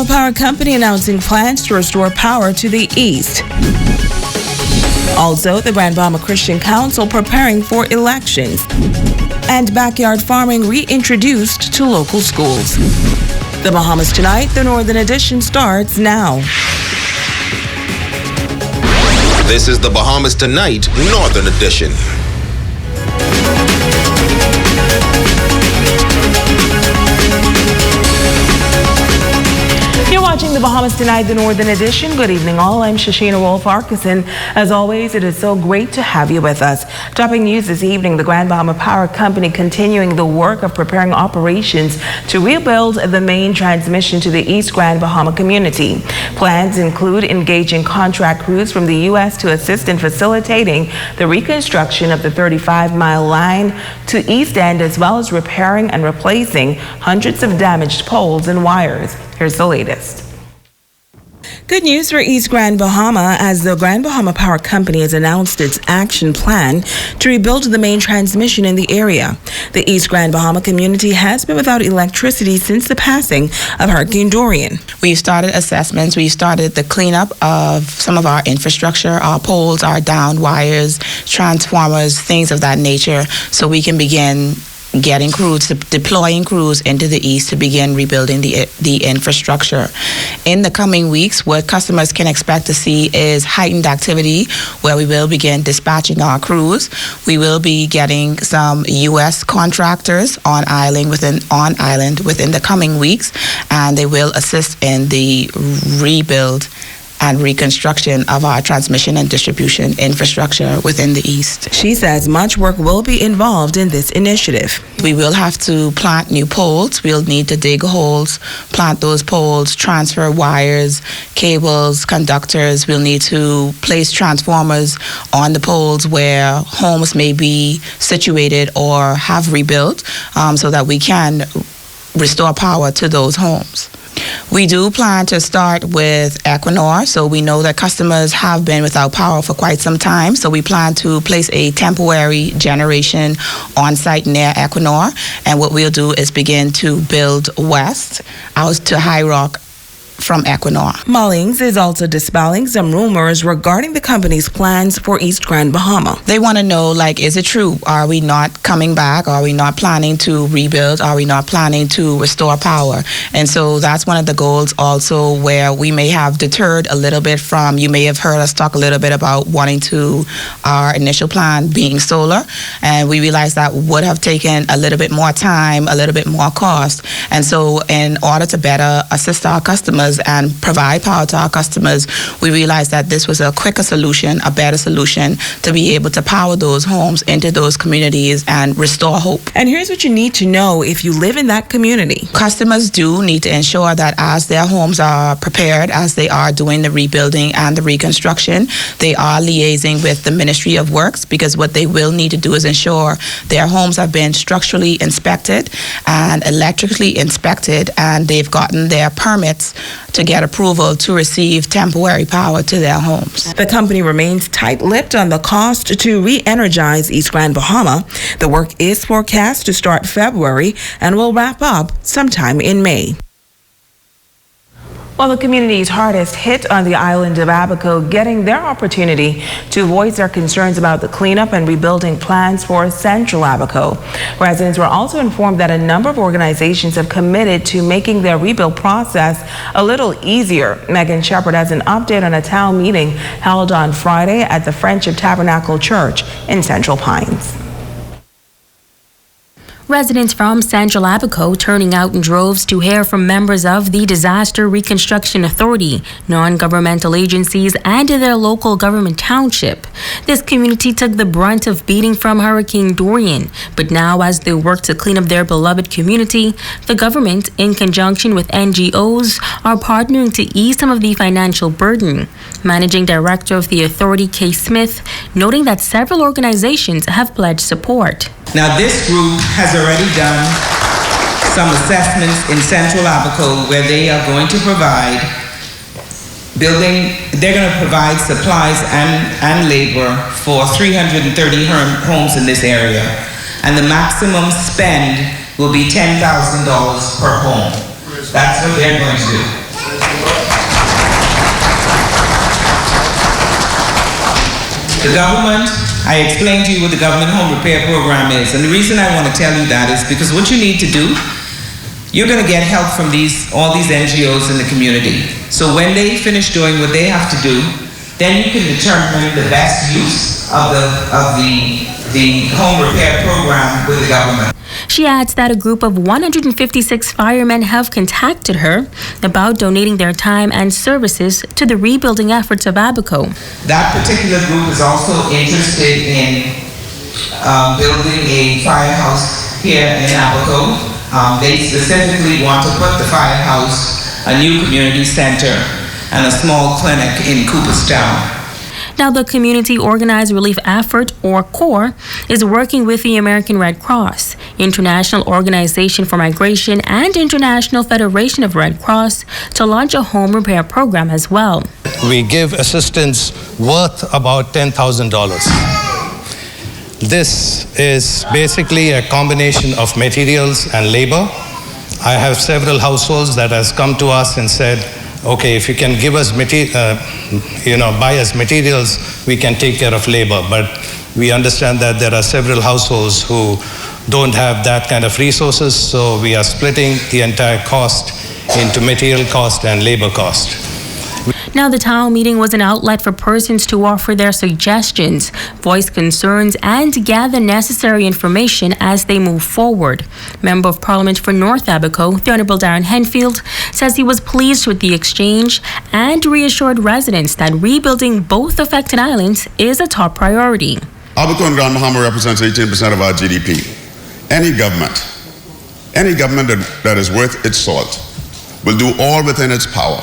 Bahama Power Company announcing plans to restore power to the east. Also, the Grand Bahama Christian Council preparing for elections. And backyard farming reintroduced to local schools. The Bahamas Tonight, the Northern Edition starts now. This is the Bahamas Tonight, Northern Edition. You're watching the Bahamas Tonight, the Northern Edition. Good evening, all. I'm Shashina Wolf-Arkeson. As always, it is so great to have you with us. Topping news this evening, the Grand Bahama Power Company continuing the work of preparing operations to rebuild the main transmission to the East Grand Bahama community. Plans include engaging contract crews from the U.S. to assist in facilitating the reconstruction of the 35-mile line to East End, as well as repairing and replacing hundreds of damaged poles and wires. Here's the latest. Good news for East Grand Bahama, as the Grand Bahama Power Company has announced its action plan to rebuild the main transmission in the area. The East Grand Bahama community has been without electricity since the passing of Hurricane Dorian. We've started assessments. We've started the cleanup of some of our infrastructure, our poles, our downed wires, transformers, things of that nature, so we can begin getting crews, deploying crews into the east to begin rebuilding the infrastructure. In the coming weeks, what customers can expect to see is heightened activity, where we will begin dispatching our crews. We will be getting some U.S. contractors on island within the coming weeks, and they will assist in the rebuild and reconstruction of our transmission and distribution infrastructure within the east. She says much work will be involved in this initiative. We will have to plant new poles. We'll need to dig holes, plant those poles, transfer wires, cables, conductors. We'll need to place transformers on the poles where homes may be situated or have rebuilt, so that we can restore power to those homes. We do plan to start with Equinor, so we know that customers have been without power for quite some time, so we plan to place a temporary generation on site near Equinor, and what we'll do is begin to build west out to High Rock from Equinor. Mullings is also dispelling some rumors regarding the company's plans for East Grand Bahama. They want to know, is it true? Are we not coming back? Are we not planning to rebuild? Are we not planning to restore power? And so that's one of the goals also, where we may have deterred a little bit from, you may have heard us talk a little bit about wanting to, our initial plan being solar, and we realized that would have taken a little bit more time, a little bit more cost. And so in order to better assist our customers and provide power to our customers, we realized that this was a quicker solution, a better solution to be able to power those homes into those communities and restore hope. And here's what you need to know if you live in that community. Customers do need to ensure that as their homes are prepared, as they are doing the rebuilding and the reconstruction, they are liaising with the Ministry of Works, because what they will need to do is ensure their homes have been structurally inspected and electrically inspected, and they've gotten their permits to get approval to receive temporary power to their homes. The company remains tight-lipped on the cost to re-energize East Grand Bahama. The work is forecast to start February and will wrap up sometime in May. While the community's hardest hit on the island of Abaco getting their opportunity to voice their concerns about the cleanup and rebuilding plans for Central Abaco. Residents were also informed that a number of organizations have committed to making their rebuild process a little easier. Megan Shepard has an update on a town meeting held on Friday at the Friendship Tabernacle Church in Central Pines. Residents from Central Abaco turning out in droves to hear from members of the Disaster Reconstruction Authority, non-governmental agencies, and their local government township. This community took the brunt of beating from Hurricane Dorian, but now as they work to clean up their beloved community, the government, in conjunction with NGOs, are partnering to ease some of the financial burden. Managing Director of the authority, Kay Smith, noting that several organizations have pledged support. Now, this group has already done some assessments in Central Abaco where they are going to provide they're going to provide supplies and labor for 330 homes in this area. And the maximum spend will be $10,000 per home. That's what they're going to do. The government, I explained to you what the government home repair program is, and the reason I want to tell you that is because what you need to do, you're going to get help from all these NGOs in the community. So when they finish doing what they have to do, then you can determine the best use of the home repair program with the government. She adds that a group of 156 firemen have contacted her about donating their time and services to the rebuilding efforts of Abaco. That particular group is also interested in building a firehouse here in Abaco. They specifically want to put the firehouse, a new community center, and a small clinic in Cooperstown. Now, the Community Organized Relief Effort, or CORE, is working with the American Red Cross, International Organization for Migration, and International Federation of Red Cross to launch a home repair program as well. We give assistance worth about $10,000. This is basically a combination of materials and labor. I have several households that has come to us and said, okay, if you can give us buy us materials, we can take care of labor. But we understand that there are several households who don't have that kind of resources, so we are splitting the entire cost into material cost and labor cost. Now, the town meeting was an outlet for persons to offer their suggestions, voice concerns, and gather necessary information as they move forward. Member of Parliament for North Abaco, the Honourable Darren Henfield, says he was pleased with the exchange and reassured residents that rebuilding both affected islands is a top priority. Abaco and Grand Bahama represents 18% of our GDP. Any government that is worth its salt will do all within its power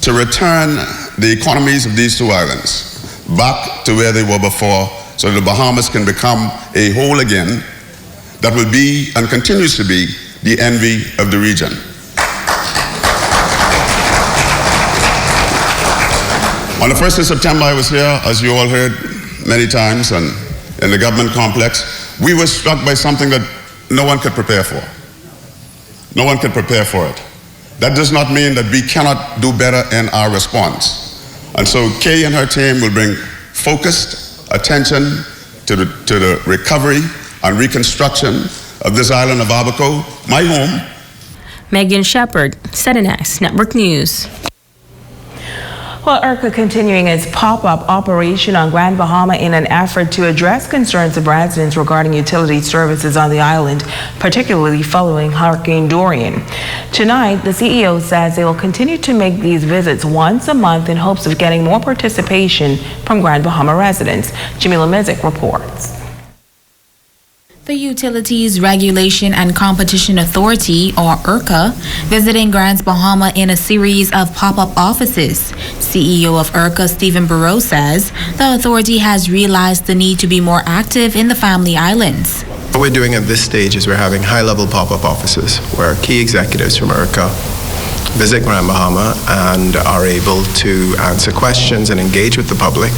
to return the economies of these two islands back to where they were before, so that the Bahamas can become a whole again that will be and continues to be the envy of the region. On the 1st of September, I was here, as you all heard many times, and in the government complex. We were struck by something that no one could prepare for. No one could prepare for it. That does not mean that we cannot do better in our response. And so Kay and her team will bring focused attention to the recovery and reconstruction of this island of Abaco, my home. Megan Shepard, SETNS Network News. Well, IRCA continuing its pop-up operation on Grand Bahama in an effort to address concerns of residents regarding utility services on the island, particularly following Hurricane Dorian. Tonight, the CEO says they will continue to make these visits once a month in hopes of getting more participation from Grand Bahama residents. Jamila Mizik reports. The Utilities Regulation and Competition Authority, or IRCA, visiting Grand Bahama in a series of pop-up offices. CEO of IRCA, Stephen Burrow, says the authority has realized the need to be more active in the family islands. What we're doing at this stage is we're having high-level pop-up offices where key executives from IRCA visit Grand Bahama and are able to answer questions and engage with the public,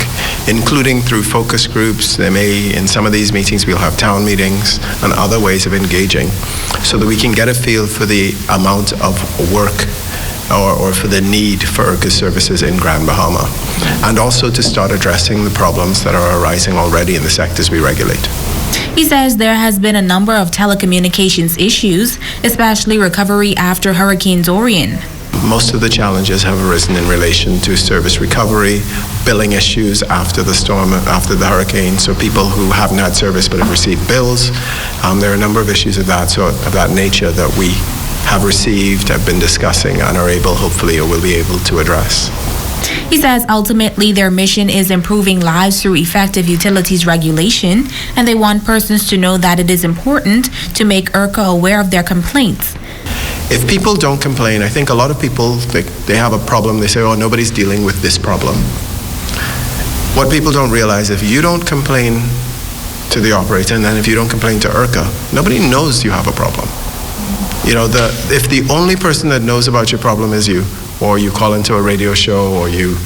including through focus groups. In some of these meetings, we'll have town meetings and other ways of engaging so that we can get a feel for the amount of work or for the need for IRCA services in Grand Bahama, and also to start addressing the problems that are arising already in the sectors we regulate. He says there has been a number of telecommunications issues, especially recovery after Hurricane Dorian. Most of the challenges have arisen in relation to service recovery, billing issues after the storm, after the hurricane, so people who haven't had service but have received bills. There are a number of issues of that nature that we have received, have been discussing, and are able, hopefully, or will be able to address. He says ultimately their mission is improving lives through effective utilities regulation, and they want persons to know that it is important to make IRCA aware of their complaints. If people don't complain, I think a lot of people think they have a problem. They say, oh, nobody's dealing with this problem. What people don't realize, if you don't complain to the operator, and then if you don't complain to IRCA, nobody knows you have a problem. You know, if the only person that knows about your problem is you, or you call into a radio show, or you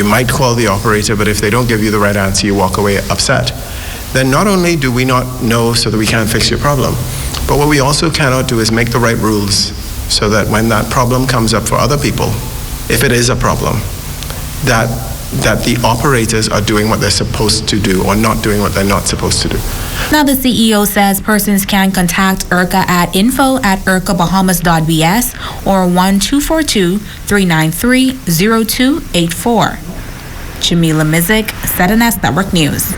might call the operator, but if they don't give you the right answer, you walk away upset. Then not only do we not know so that we can't fix your problem, but what we also cannot do is make the right rules so that when that problem comes up for other people, if it is a problem, that the operators are doing what they're supposed to do or not doing what they're not supposed to do. Now, the CEO says persons can contact IRCA at info@ircabahamas.bs or 1-242-393-0284. Jamila Mizik, ZNS Network News.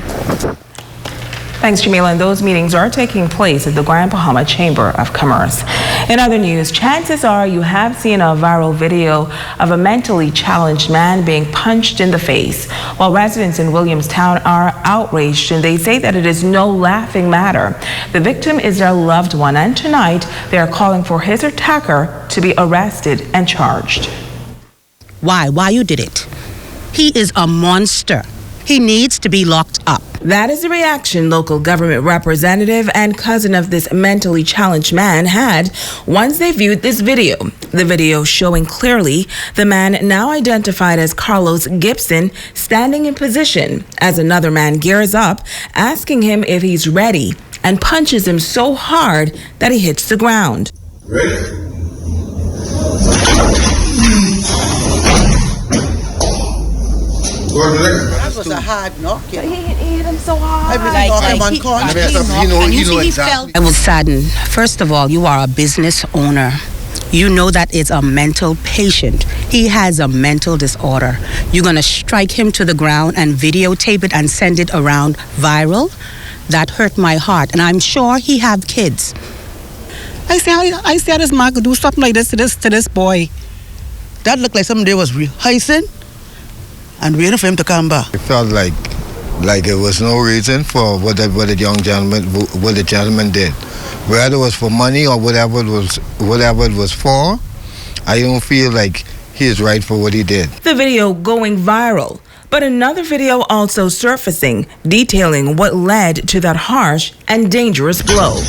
Thanks, Jamila. And those meetings are taking place at the Grand Bahama Chamber of Commerce. In other news, chances are you have seen a viral video of a mentally challenged man being punched in the face. While residents in Williamstown are outraged, and they say that it is no laughing matter. The victim is their loved one, and tonight they are calling for his attacker to be arrested and charged. Why you did it? He is a monster. He needs to be locked up. That is the reaction local government representative and cousin of this mentally challenged man had once they viewed this video. The video showing clearly the man, now identified as Carlos Gibson, standing in position as another man gears up, asking him if he's ready, and punches him so hard that he hits the ground. Ready? That was a hard knock. He hit him so hard. I was saddened. First of all, you are a business owner. You know that it's a mental patient. He has a mental disorder. You're going to strike him to the ground and videotape it and send it around viral? That hurt my heart. And I'm sure he have kids. I see how this man could do something like this to this boy. That looked like somebody was rehearsing and waiting for him to come back. It felt like it was no reason for what the gentleman did. Whether it was for money or whatever it was for, I don't feel like he is right for what he did. The video going viral, but another video also surfacing, detailing what led to that harsh and dangerous blow.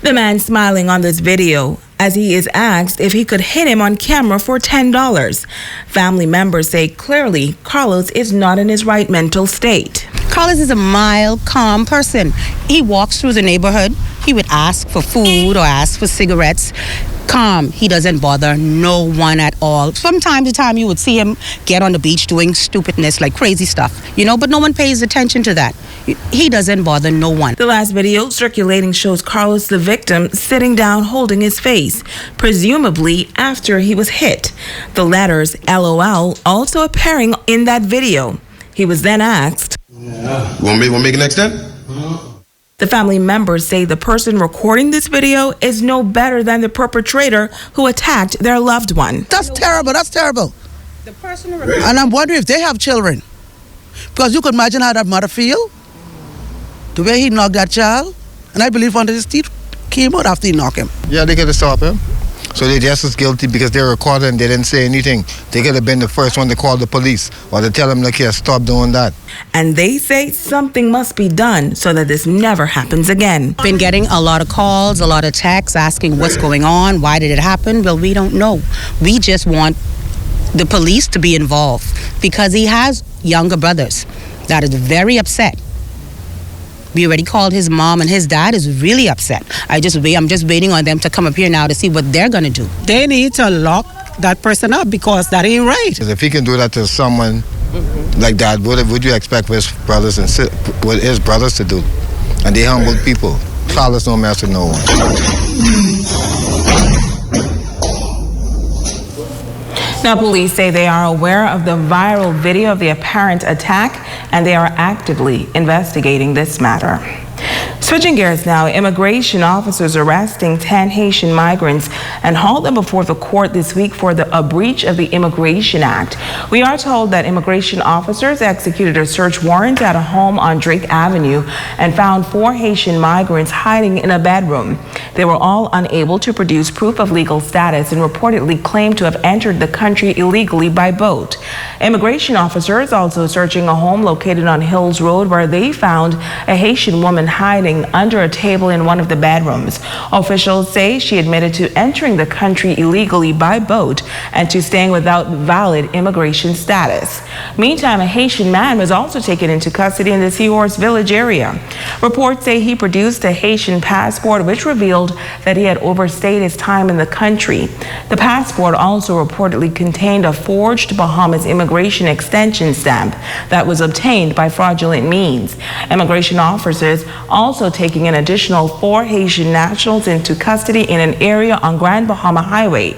The man smiling on this video as he is asked if he could hit him on camera for $10. Family members say clearly Carlos is not in his right mental state. Carlos is a mild, calm person. He walks through the neighborhood. He would ask for food or ask for cigarettes. Calm. He doesn't bother no one at all. From time to time, you would see him get on the beach doing stupidness, like crazy stuff, but no one pays attention to that. He doesn't bother no one. The last video circulating shows Carlos, the victim, sitting down holding his face, presumably after he was hit. The letters LOL also appearing in that video. He was then asked, Want me to make it next step? The family members say the person recording this video is no better than the perpetrator who attacked their loved one. That's terrible. That's terrible. The person and I'm wondering if they have children. Because you could imagine how that mother feel. The way he knocked that child. And I believe one of his teeth came out after he knocked him. Yeah, they could have stopped him. So they're just as guilty because they recorded and they didn't say anything. They could have been the first one to call the police or to tell them, look here, stop doing that. And they say something must be done so that this never happens again. Been getting a lot of calls, a lot of texts asking what's going on, why did it happen? Well, we don't know. We just want the police to be involved because he has younger brothers that is very upset. We already called his mom, and his dad is really upset. I'm just waiting on them to come up here now to see what they're going to do. They need to lock that person up because that ain't right. Because if he can do that to someone like that, what would you expect his brothers to do? And they humble people. Carlos no mess with no one. Now, police say they are aware of the viral video of the apparent attack, and they are actively investigating this matter. Switching gears now, immigration officers arresting 10 Haitian migrants and hauled them before the court this week for a breach of the Immigration Act. We are told that immigration officers executed a search warrant at a home on Drake Avenue and found 4 Haitian migrants hiding in a bedroom. They were all unable to produce proof of legal status and reportedly claimed to have entered the country illegally by boat. Immigration officers also searching a home located on Hills Road where they found a Haitian woman hiding hiding under a table in one of the bedrooms. Officials say she admitted to entering the country illegally by boat and to staying without valid immigration status. Meantime, a Haitian man was also taken into custody in the Seahorse Village area. Reports say he produced a Haitian passport, which revealed that he had overstayed his time in the country. The passport also reportedly contained a forged Bahamas immigration extension stamp that was obtained by fraudulent means. Immigration officers also taking an additional 4 Haitian nationals into custody in an area on Grand Bahama Highway.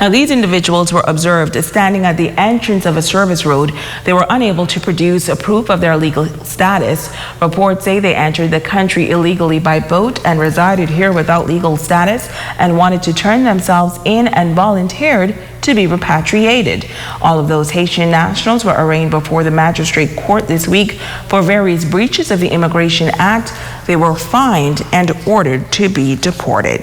Now, these individuals were observed standing at the entrance of a service road. They were unable to produce a proof of their legal status. Reports say they entered the country illegally by boat and resided here without legal status and wanted to turn themselves in and volunteered to be repatriated. All of those Haitian nationals were arraigned before the magistrate court this week for various breaches of the Immigration Act. They were fined and ordered to be deported.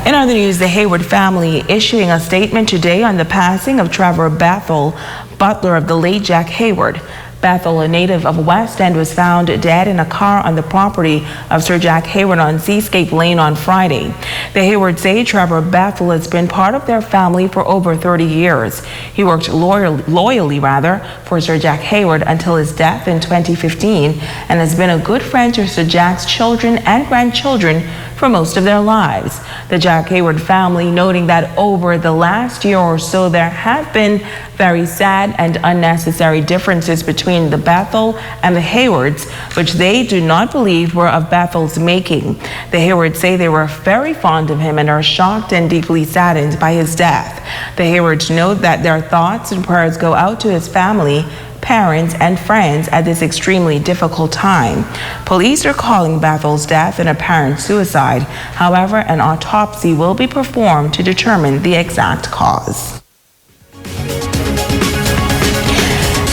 In other news, the Hayward family issuing a statement today on the passing of Trevor Bethel, butler of the late Jack Hayward. Bethel, a native of West End, was found dead in a car on the property of Sir Jack Hayward on Seascape Lane on Friday. The Haywards say Trevor Bethel has been part of their family for over 30 years. He worked loyally for Sir Jack Hayward until his death in 2015 and has been a good friend to Sir Jack's children and grandchildren for most of their lives. The Jack Hayward family noting that over the last year or so there have been very sad and unnecessary differences between the Bethel and the Haywards, which they do not believe were of Bethel's making. The Haywards say they were very fond of him and are shocked and deeply saddened by his death. The Haywards note that their thoughts and prayers go out to his family, parents, and friends at this extremely difficult time. Police are calling Bethel's death an apparent suicide. However, an autopsy will be performed to determine the exact cause.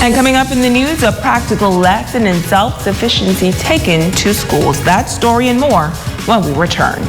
And coming up in the news, a practical lesson in self-sufficiency taken to schools. That story and more when we return.